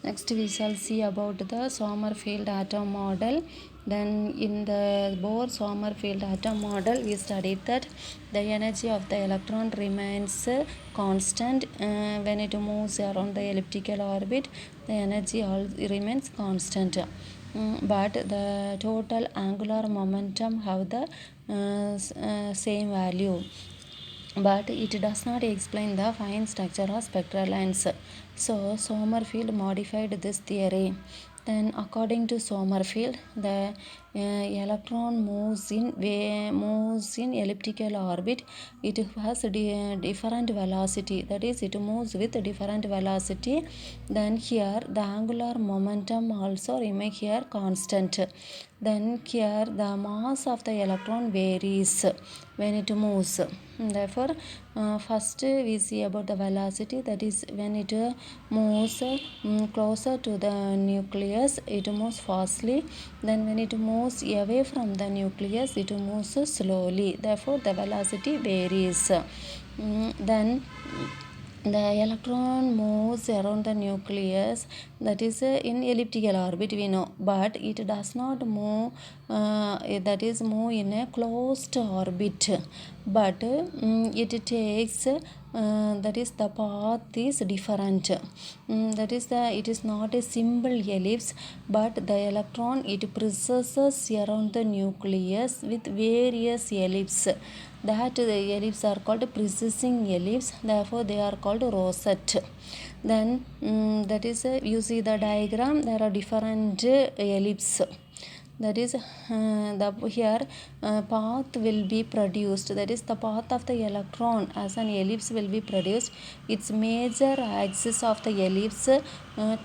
Next we shall see about the Sommerfeld atom model. Then in the Bohr-Sommerfeld atom model we studied that the energy of the electron remains constant when it moves around the elliptical orbit. The energy remains constant. But the total angular momentum have the same value, but it does not explain the fine structure of spectral lines. So Sommerfeld modified this theory. Then according to Sommerfeld, the electron moves in elliptical orbit. It has different velocity, that is it moves with different velocity. Then here the angular momentum also remain here constant. Then here the mass of the electron varies when it moves. Therefore first we see about the velocity, that is when it moves closer to the nucleus it moves fastly. Then when it moves away from the nucleus it moves slowly, therefore the velocity varies. Then the electron moves around the nucleus, that is in elliptical orbit we know, but it does not move that is move in a closed orbit, but it takes that is the path is different. That is it is not a simple ellipse, but the electron it precesses around the nucleus with various ellipses, that the ellipses are called precessing ellipse, therefore they are called rosette. Then that is you see the diagram, there are different ellipses, that is here path will be produced, that is the path of the electron as an ellipse will be produced. Its major axis of the ellipse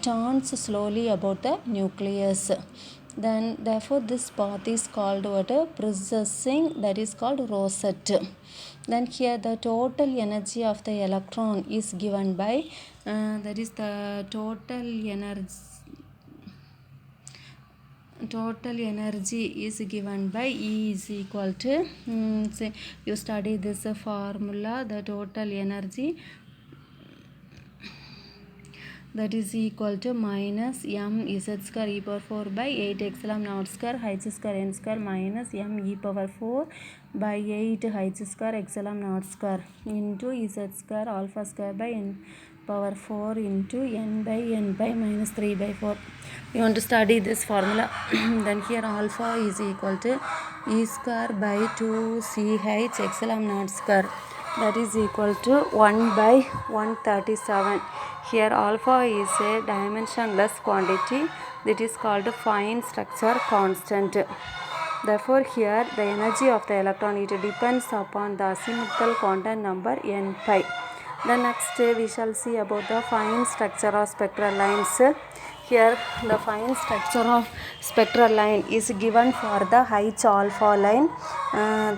turns slowly about the nucleus. Then therefore this path is called what? Precessing, that is called rosette. Then here the total energy of the electron is given by that is the total energy is given by E is equal to say you study this formula, the total energy, that is equal to minus m z square e power 4 by 8 epsilon naught square h square n square minus m e power 4 by 8 h square epsilon naught square into z square alpha square by n power 4 into n by minus 3 by 4. You want to study this formula. Then here alpha is equal to e square by 2 ch epsilon naught square, that is equal to 1 by 137. Here alpha is a dimensionless quantity, that is called fine structure constant. Therefore here the energy of the electron it depends upon the azimuthal quantum number n pi. The next we shall see about the fine structure of spectral lines. Here the fine structure of spectral line is given for the H alpha line.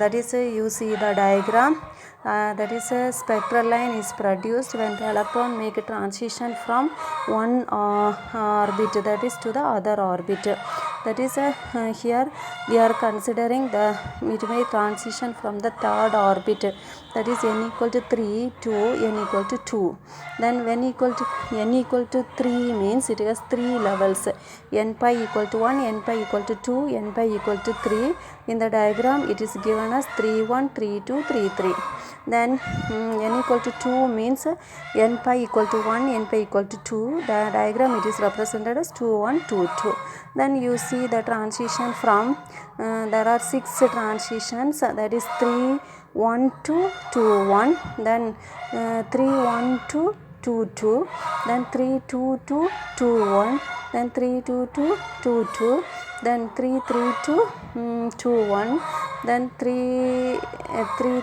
That is you see the diagram. That is a spectral line is produced when the electron make a transition from one orbit, that is to the other orbit. That is here we are considering the it may transition from the third orbit, that is n equal to 3 to n equal to 2. Then when n equal to 3 means it has 3 levels, n pi equal to 1, n pi equal to 2, n pi equal to 3. In the diagram it is given as 3 1, 3 2, 3 3. Then n equal to 2 means n pi equal to 1, n pi equal to 2. The diagram it is represented as 2 1 2 2. Then you see the transition from there are 6 transitions, that is 3 1 2 2 1, then 3 1 2 2 2, then 3 2 2 2 1, then 3 2 2 2 2, then 3 3 2 2 1, then 3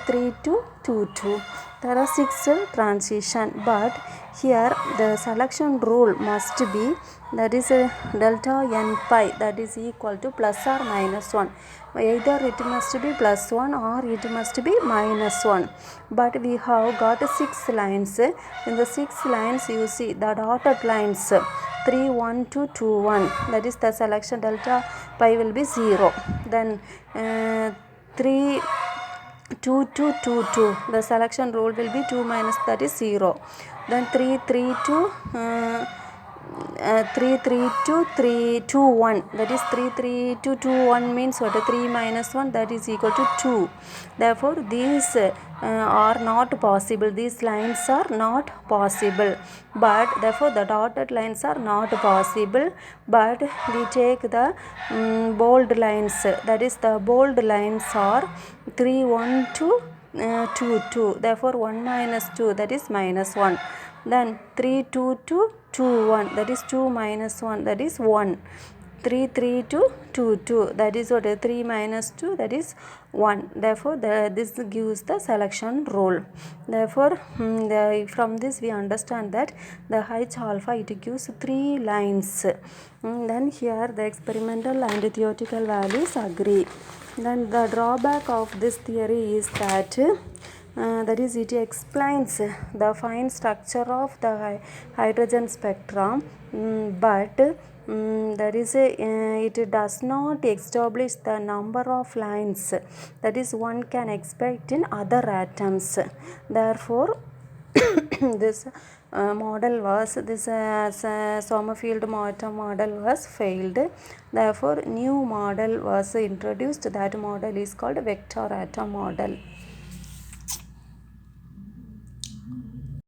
3 2 2 2. There are 6 transition, but here the selection rule must be, that is delta n pi, that is equal to plus or minus 1. Either it must be plus 1 or it must be minus 1. But we have got 6 lines. In the 6 lines you see the dotted lines 3 1 2 2 1, that is the selection delta pi will be 0. Then 3 2 2 2 2, the selection rule will be 2 minus, that is 0. Then 3 3 2 3 3 2 3 2 1, that is 3 3 2 2 1 means what? 3 minus 1, that is equal to 2. Therefore these are not possible, these lines are not possible, but therefore the dotted lines are not possible, but we take the bold lines, that is the bold lines are 3 1 2 2 2, therefore 1 minus 2, that is minus 1. Then 3 2 2 2 1, that is 2 minus 1, that is 1. 3 3 2 2 2, that is what? 3 minus 2, that is 1. Therefore this gives the selection rule. Therefore from this we understand that the H alpha, it gives 3 lines. Then here the experimental and theoretical values agree. Then the drawback of this theory is that that is, it explains the fine structure of the hydrogen spectrum, but that is it does not establish the number of lines that is one can expect in other atoms. Therefore this Sommerfeld model was failed. Therefore new model was introduced. That model is called vector atom model.